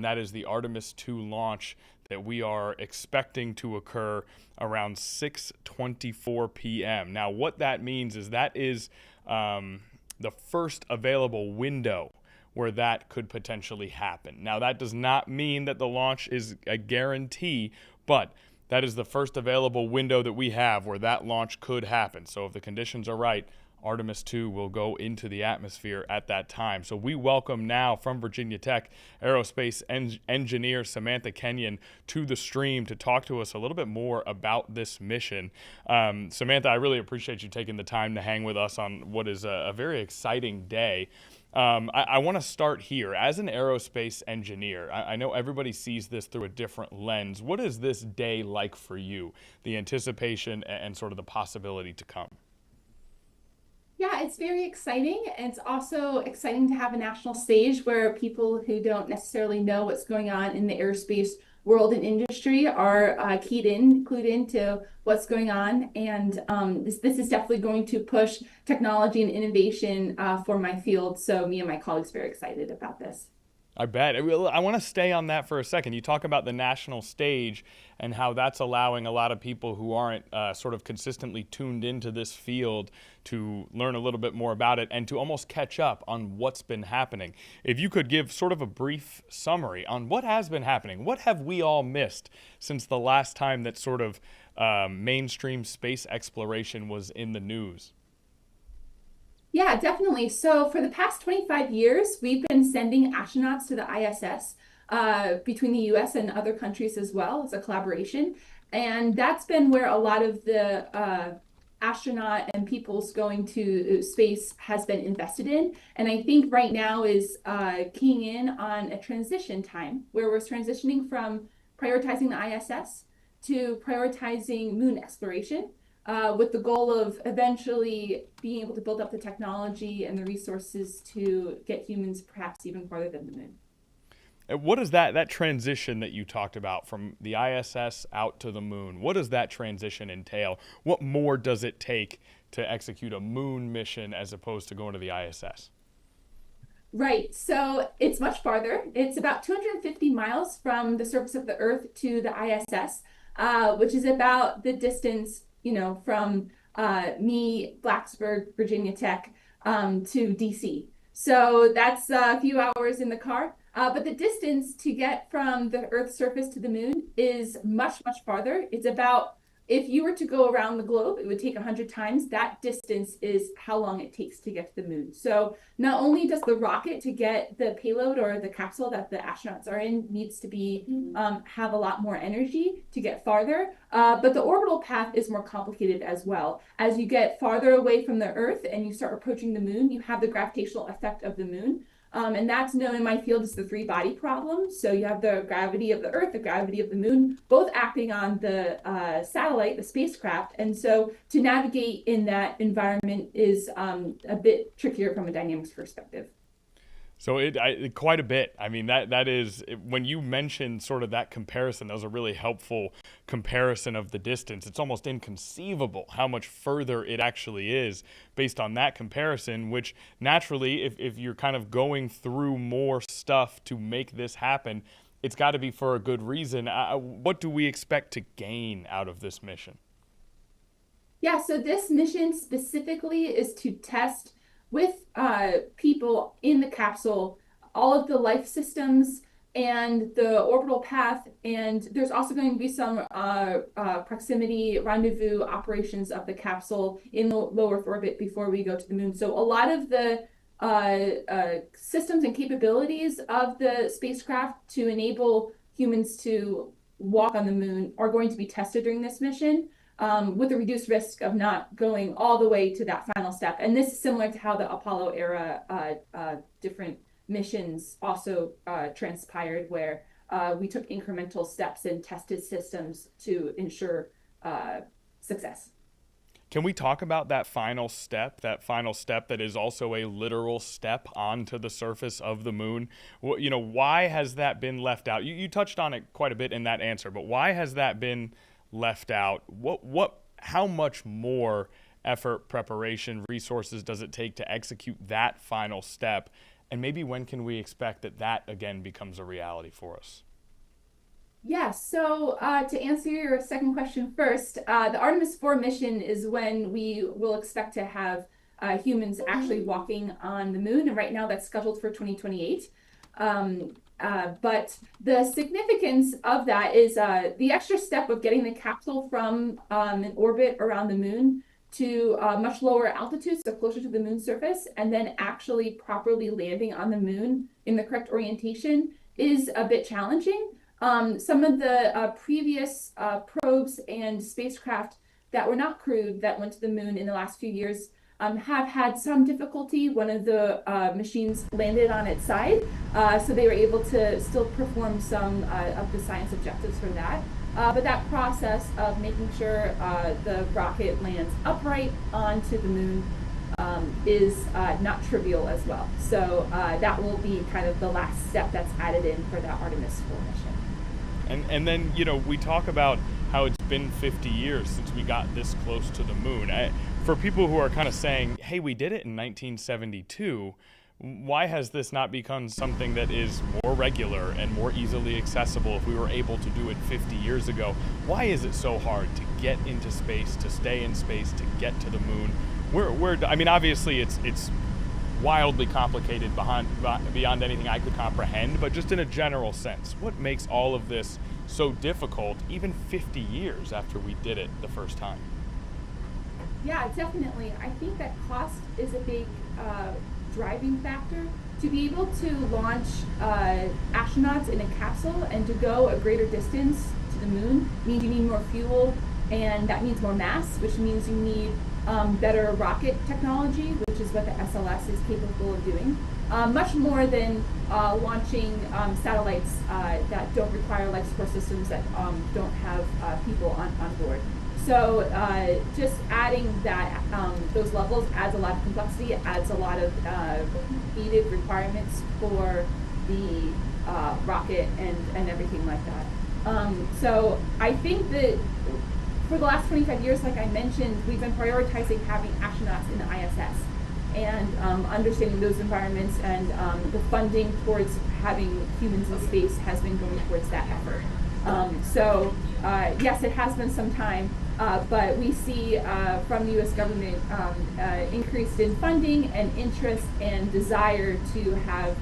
and that is the Artemis II launch that we are expecting to occur around 6:24 p.m. Now, what that means is that is the first available window where that could potentially happen. Now, that does not mean that the launch is a guarantee, but that is the first available window that we have where that launch could happen. So if the conditions are right, Artemis II will go into the atmosphere at that time. So we welcome now from Virginia Tech Aerospace Engineer Samantha Kenyon to the stream to talk to us a little bit more about this mission. Samantha, I really appreciate you taking the time to hang with us on what is a very exciting day. I want to start here. As an aerospace engineer, I know everybody sees this through a different lens. What is this day like for you, the anticipation and sort of the possibility to come? Yeah, it's very exciting. And it's also exciting to have a national stage where people who don't necessarily know what's going on in the aerospace world and industry are clued into what's going on. And this is definitely going to push technology and innovation for my field. So me and my colleagues are very excited about this. I bet. I want to stay on that for a second. You talk about the national stage and how that's allowing a lot of people who aren't sort of consistently tuned into this field to learn a little bit more about it and to almost catch up on what's been happening. If you could give sort of a brief summary on what has been happening, what have we all missed since the last time that sort of mainstream space exploration was in the news? Yeah, definitely. So for the past 25 years, we've been sending astronauts to the ISS between the US and other countries as well as a collaboration. And that's been where a lot of the astronaut and people's going to space has been invested in. And I think right now is keying in on a transition time where we're transitioning from prioritizing the ISS to prioritizing moon exploration. With the goal of eventually being able to build up the technology and the resources to get humans perhaps even farther than the moon. And what is that transition that you talked about from the ISS out to the moon? What does that transition entail? What more does it take to execute a moon mission as opposed to going to the ISS? Right, so it's much farther. It's about 250 miles from the surface of the Earth to the ISS, which is about the distance from me, Blacksburg, Virginia Tech, to DC. So that's a few hours in the car. But the distance to get from the Earth's surface to the moon is much, much farther. It's about, if you were to go around the globe, it would take 100 times. That distance is how long it takes to get to the moon. So not only does the rocket to get the payload or the capsule that the astronauts are in needs to be have a lot more energy to get farther, but the orbital path is more complicated as well. As you get farther away from the Earth and you start approaching the moon, you have the gravitational effect of the moon. And that's known in my field as the three-body problem. So you have the gravity of the Earth, the gravity of the moon, both acting on the satellite, the spacecraft. And so to navigate in that environment is a bit trickier from a dynamics perspective. So quite a bit. I mean, that is, when you mentioned sort of that comparison, that was a really helpful comparison of the distance. It's almost inconceivable how much further it actually is based on that comparison, which naturally, if you're kind of going through more stuff to make this happen, it's got to be for a good reason. What do we expect to gain out of this mission? Yeah, so this mission specifically is to test with people in the capsule all of the life systems and the orbital path, and there's also going to be some proximity rendezvous operations of the capsule in the low Earth orbit before we go to the moon. So a lot of the systems and capabilities of the spacecraft to enable humans to walk on the moon are going to be tested during this mission, with a reduced risk of not going all the way to that final step. And this is similar to how the Apollo era different missions also transpired, where we took incremental steps and tested systems to ensure success. Can we talk about that final step that is also a literal step onto the surface of the moon? Why has that been left out? You touched on it quite a bit in that answer, but why has that been left out? How much more effort, preparation, resources does it take to execute that final step? And maybe when can we expect that again becomes a reality for us? Yeah, so to answer your second question first, the Artemis 4 mission is when we will expect to have humans actually walking on the moon. And right now that's scheduled for 2028. But the significance of that is the extra step of getting the capsule from an orbit around the moon to much lower altitudes, so closer to the moon's surface, and then actually properly landing on the moon in the correct orientation is a bit challenging. Some of the previous probes and spacecraft that were not crewed that went to the moon in the last few years have had some difficulty. One of the machines landed on its side, so they were able to still perform some of the science objectives for that. But that process of making sure the rocket lands upright onto the moon is not trivial as well. So that will be kind of the last step that's added in for that Artemis 4 mission. And then, we talk about how it's been 50 years since we got this close to the moon. For people who are kind of saying, hey, we did it in 1972, why has this not become something that is more regular and more easily accessible if we were able to do it 50 years ago? Why is it so hard to get into space, to stay in space, to get to the moon? Obviously it's wildly complicated beyond anything I could comprehend, but just in a general sense, what makes all of this so difficult even 50 years after we did it the first time? Yeah, definitely. I think that cost is a big driving factor. To be able to launch astronauts in a capsule and to go a greater distance to the moon means you need more fuel, and that means more mass, which means you need better rocket technology, which is what the SLS is capable of doing. Much more than launching satellites that don't require life support systems, that don't have people on board. So just adding that those levels adds a lot of complexity, adds a lot of needed requirements for the rocket and everything like that. So I think that for the last 25 years, like I mentioned, we've been prioritizing having astronauts in the ISS and understanding those environments, and the funding towards having humans in space has been going towards that effort. Yes, it has been some time, but we see from the U.S. government increased in funding and interest and desire to have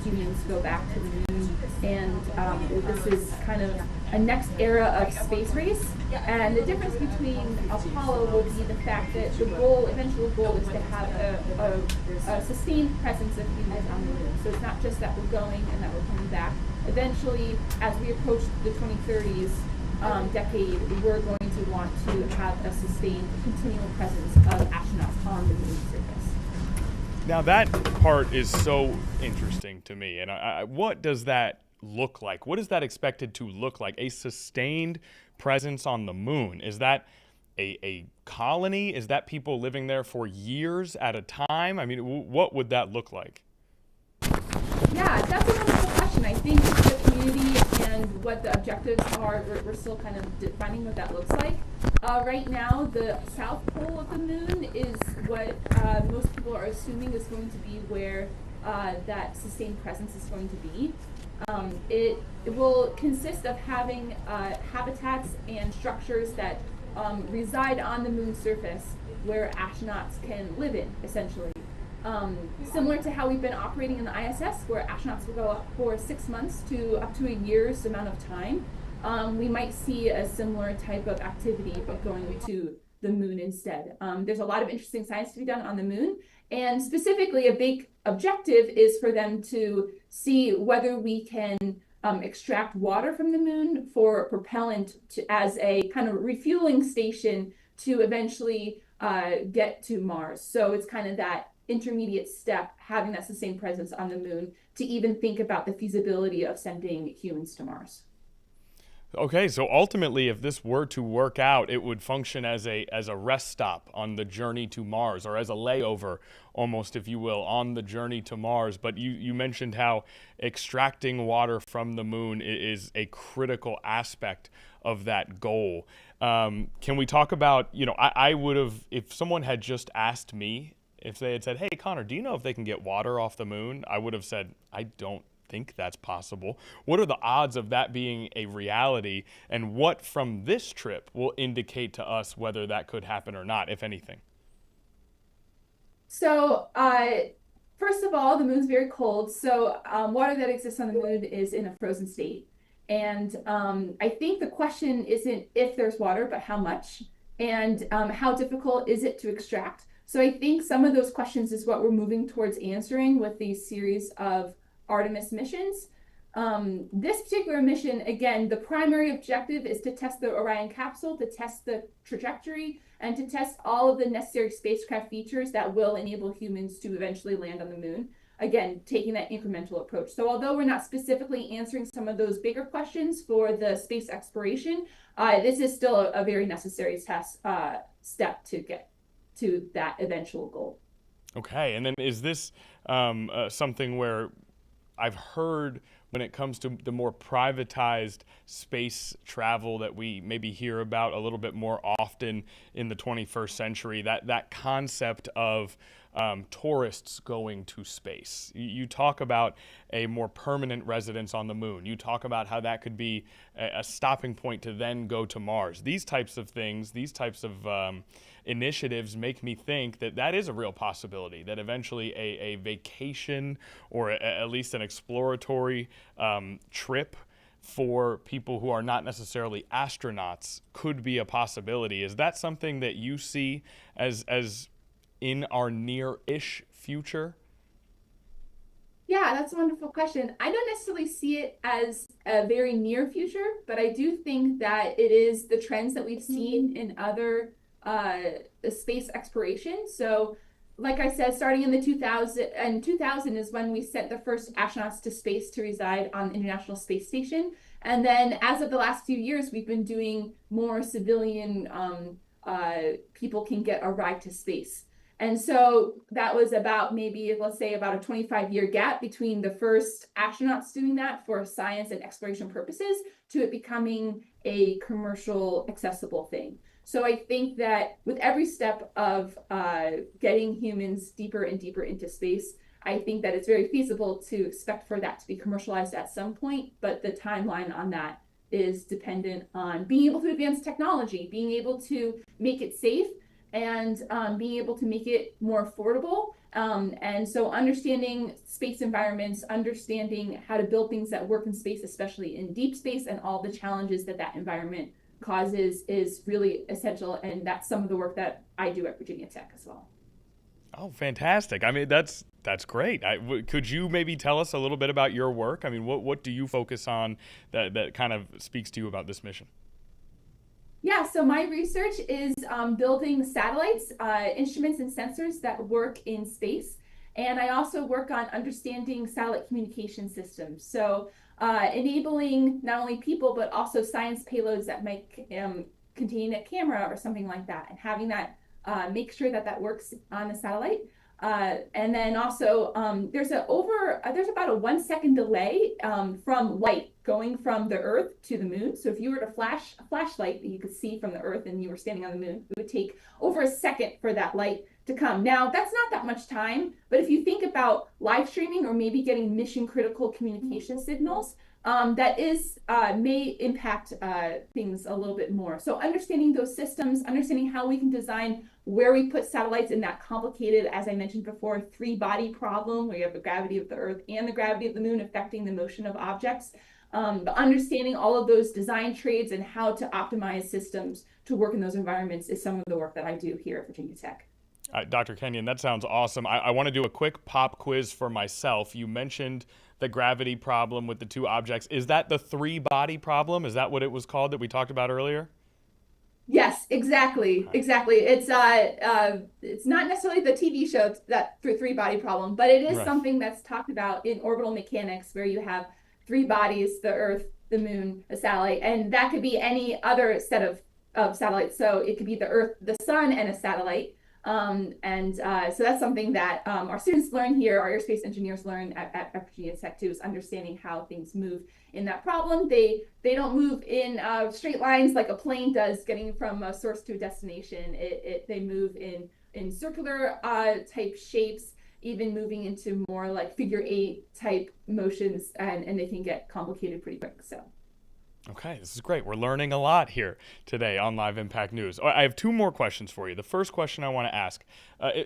humans go back to the moon. And this is kind of a next era of space race. And the difference between Apollo will be the fact that the eventual goal is to have a sustained presence of humans on the moon. So it's not just that we're going and that we're coming back. Eventually, as we approach the 2030s decade, we're going to want to have a sustained, continual presence of astronauts on the moon's surface. Now that part is so interesting to me. And what does that look like? What is that expected to look like? A sustained presence on the moon? Is that a colony? Is that people living there for years at a time? I mean, what would that look like? Yeah, that's a wonderful question. I think the community and what the objectives are, we're still kind of defining what that looks like. Right now, the south pole of the moon is what most people are assuming is going to be where that sustained presence is going to be. It will consist of having habitats and structures that reside on the moon's surface where astronauts can live in, essentially. Similar to how we've been operating in the ISS, where astronauts will go up for 6 months to up to a year's amount of time, we might see a similar type of activity, but going to the moon instead. There's a lot of interesting science to be done on the moon, and specifically a big objective is for them to see whether we can extract water from the moon for propellant as a kind of refueling station to eventually get to Mars. So it's kind of that intermediate step, having that sustained presence on the moon to even think about the feasibility of sending humans to Mars. Okay, so ultimately, if this were to work out, it would function as a rest stop on the journey to Mars, or as a layover, almost, if you will, on the journey to Mars. But you mentioned how extracting water from the moon is a critical aspect of that goal. Can we talk about, I would have, if someone had just asked me if they had said, "Hey, Connor, do you know if they can get water off the moon?" I would have said, "I don't think that's possible." What are the odds of that being a reality, and what from this trip will indicate to us whether that could happen or not, if anything? So, first of all, the moon's very cold. So, water that exists on the moon is in a frozen state. And I think the question isn't if there's water, but how much and how difficult is it to extract. So, I think some of those questions is what we're moving towards answering with these series of Artemis missions. This particular mission, again, the primary objective is to test the Orion capsule, to test the trajectory, and to test all of the necessary spacecraft features that will enable humans to eventually land on the moon. Again, taking that incremental approach. So although we're not specifically answering some of those bigger questions for the space exploration, this is still a very necessary step to get to that eventual goal. Okay, and then is this something where I've heard when it comes to the more privatized space travel that we maybe hear about a little bit more often in the 21st century, that concept of tourists going to space. You talk about a more permanent residence on the moon. You talk about how that could be a stopping point to then go to Mars. These types of things, these types of initiatives make me think that that is a real possibility, that eventually a vacation or at least an exploratory trip for people who are not necessarily astronauts could be a possibility. Is that something that you see as in our near-ish future? Yeah, that's a wonderful question. I don't necessarily see it as a very near future, but I do think that it is the trends that we've seen in other space exploration. So, like I said, starting in the 2000 is when we sent the first astronauts to space to reside on the International Space Station. And then as of the last few years, we've been doing more civilian people can get a ride to space. And so that was about maybe, let's say, about a 25-year gap between the first astronauts doing that for science and exploration purposes to it becoming a commercial accessible thing. So I think that with every step of getting humans deeper and deeper into space, I think that it's very feasible to expect for that to be commercialized at some point, but the timeline on that is dependent on being able to advance technology, being able to make it safe, and being able to make it more affordable. And so understanding space environments, understanding how to build things that work in space, especially in deep space, and all the challenges that that environment causes is really essential. And that's some of the work that I do at Virginia Tech as well. Oh, fantastic. I mean, that's great. Could you maybe tell us a little bit about your work? I mean, what do you focus on that kind of speaks to you about this mission? Yeah, so my research is building satellites, instruments and sensors that work in space. And I also work on understanding satellite communication systems. So enabling not only people, but also science payloads that might contain a camera or something like that, and having that make sure that that works on the satellite. And then also there's about a 1 second delay from light going from the Earth to the moon. So if you were to flash a flashlight that you could see from the Earth and you were standing on the moon, it would take over a second for that light to come. Now, that's not that much time, but if you think about live streaming or maybe getting mission critical communication signals, that is may impact things a little bit more. So understanding those systems, understanding how we can design where we put satellites in that complicated, as I mentioned before, three-body problem where you have the gravity of the Earth and the gravity of the moon affecting the motion of objects. But understanding all of those design trades and how to optimize systems to work in those environments is some of the work that I do here at Virginia Tech. Dr. Kenyon, that sounds awesome. I want to do a quick pop quiz for myself. You mentioned the gravity problem with the two objects. Is that the three-body problem? Is that what it was called that we talked about earlier? Yes, exactly. It's not necessarily the TV show that three-body problem, but it is Right. something that's talked about in orbital mechanics where you have three bodies, the Earth, the moon, a satellite, and that could be any other set of satellites. So it could be the Earth, the sun, and a satellite. So that's something that our students learn here, our aerospace engineers learn at Virginia Tech too, is understanding how things move in that problem. They don't move in straight lines like a plane does getting from a source to a destination. They move in in circular type shapes, even moving into more like figure eight type motions, and they can get complicated pretty quick. So. Okay, this is great. We're learning a lot here today on Live Impact News. I have two more questions for you. The first question I want to ask,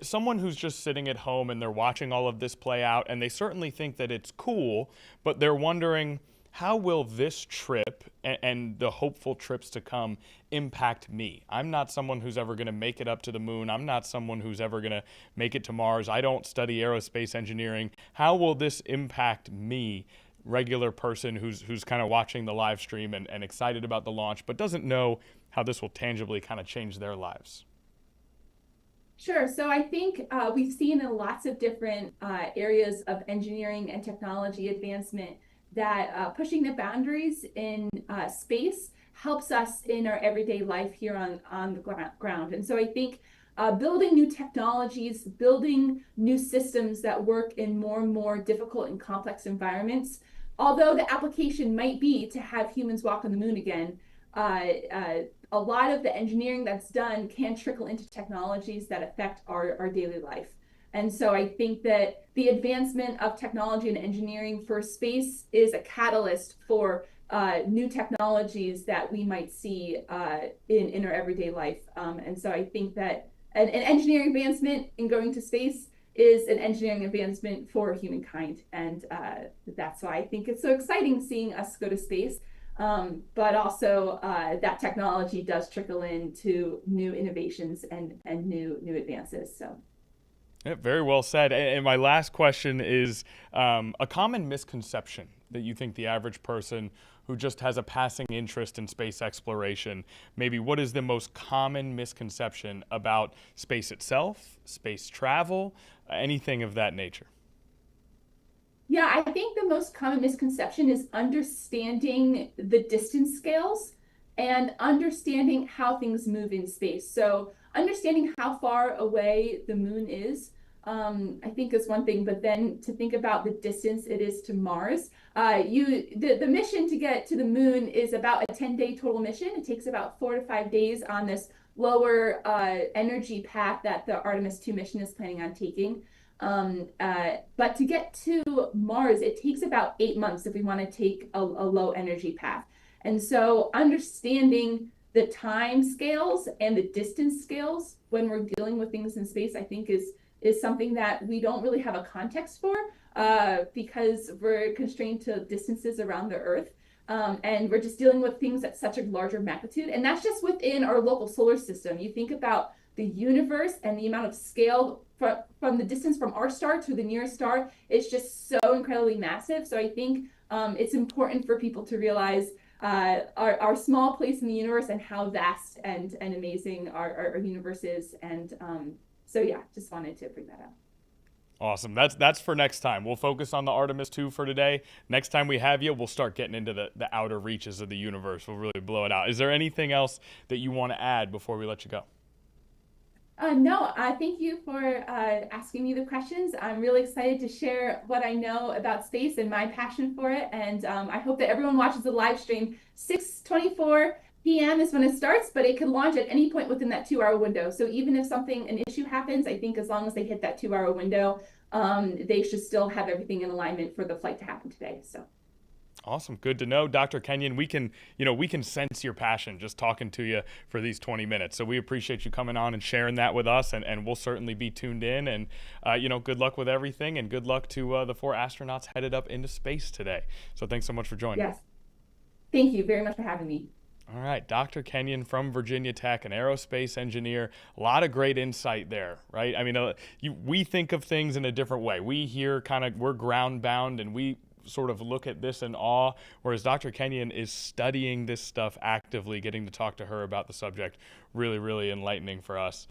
someone who's just sitting at home and they're watching all of this play out, and they certainly think that it's cool, but they're wondering, how will this trip and the hopeful trips to come impact me? I'm not someone who's ever going to make it up to the moon. I'm not someone who's ever going to make it to Mars. I don't study aerospace engineering. How will this impact me, regular person who's kind of watching the live stream and excited about the launch, but doesn't know how this will tangibly kind of change their lives? Sure. So I think we've seen in lots of different areas of engineering and technology advancement that pushing the boundaries in space helps us in our everyday life here on the ground. And so I think building new technologies, building new systems that work in more and more difficult and complex environments, although the application might be to have humans walk on the moon again, a lot of the engineering that's done can trickle into technologies that affect our daily life. And so I think that the advancement of technology and engineering for space is a catalyst for new technologies that we might see in our everyday life. And so I think that an engineering advancement in going to space is an engineering advancement for humankind. And that's why I think it's so exciting seeing us go to space. But also that technology does trickle into new innovations and new advances. So. Yeah, very well said. And my last question is a common misconception that you think the average person who just has a passing interest in space exploration, maybe what is the most common misconception about space itself, space travel, anything of that nature? Yeah, I think the most common misconception is understanding the distance scales and understanding how things move in space. So understanding how far away the moon is, I think is one thing, but then to think about the distance it is to Mars. The mission to get to the moon is about a 10-day total mission. It takes about 4 to 5 days on this lower energy path that the Artemis II mission is planning on taking. But to get to Mars, it takes about 8 months if we want to take a low energy path. And so understanding the time scales and the distance scales when we're dealing with things in space, I think is something that we don't really have a context for because we're constrained to distances around the Earth. And we're just dealing with things at such a larger magnitude. And that's just within our local solar system. You think about the universe and the amount of scale from the distance from our star to the nearest star, it's just so incredibly massive. So I think it's important for people to realize our small place in the universe and how vast and amazing our universe is. And so yeah, just wanted to bring that up. Awesome. That's for next time. We'll focus on the Artemis II for today. Next time we have you, we'll start getting into the outer reaches of the universe. We'll really blow it out. Is there anything else that you want to add before we let you go? No, thank you for asking me the questions. I'm really excited to share what I know about space and my passion for it. And I hope that everyone watches the live stream. 6:24 p.m. is when it starts, but it can launch at any point within that 2-hour window. So even if an issue happens, I think as long as they hit that 2-hour window, they should still have everything in alignment for the flight to happen today. So. Awesome. Good to know. Dr. Kenyon, we can sense your passion just talking to you for these 20 minutes. So we appreciate you coming on and sharing that with us, and we'll certainly be tuned in. And, good luck with everything, and good luck to the 4 astronauts headed up into space today. So thanks so much for joining. Yes. Thank you very much for having me. All right, Dr. Kenyon from Virginia Tech, an aerospace engineer. A lot of great insight there, right? I mean, we think of things in a different way. We're ground bound, and we sort of look at this in awe, whereas Dr. Kenyon is studying this stuff actively, getting to talk to her about the subject. Really, really enlightening for us.